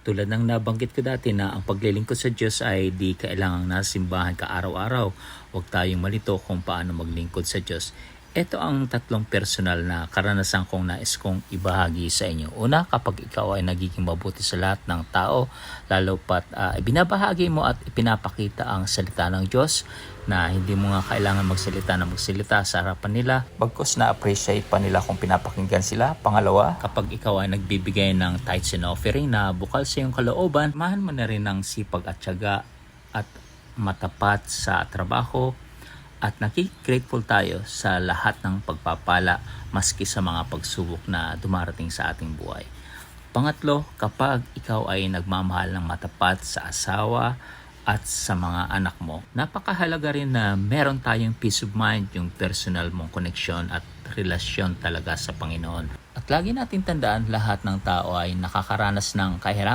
Tulad ng nabanggit ko dati na ang paglilingkod sa Diyos ay di kailangang nasimbahan ka araw-araw. Huwag tayong malito kung paano maglingkod sa Diyos. Ito ang tatlong personal na karanasan kong nais kong ibahagi sa inyo. Una, kapag ikaw ay nagiging mabuti sa lahat ng tao, lalo pat binabahagi mo at ipinapakita ang salita ng Diyos na hindi mo nga kailangan magsalita sa harapan nila. Bagkus na-appreciate pa nila kung pinapakinggan sila. Pangalawa, kapag ikaw ay nagbibigay ng tithes and offering na bukal sa iyong kalooban, mahan mo na rin ng sipag at tiyaga at matapat sa trabaho. At grateful tayo sa lahat ng pagpapala maski sa mga pagsubok na dumarating sa ating buhay. Pangatlo, kapag ikaw ay nagmamahal ng matapat sa asawa at sa mga anak mo, napakahalaga rin na meron tayong peace of mind, yung personal mong koneksyon at relasyon talaga sa Panginoon. At lagi natin tandaan, lahat ng tao ay nakakaranas ng kahirapan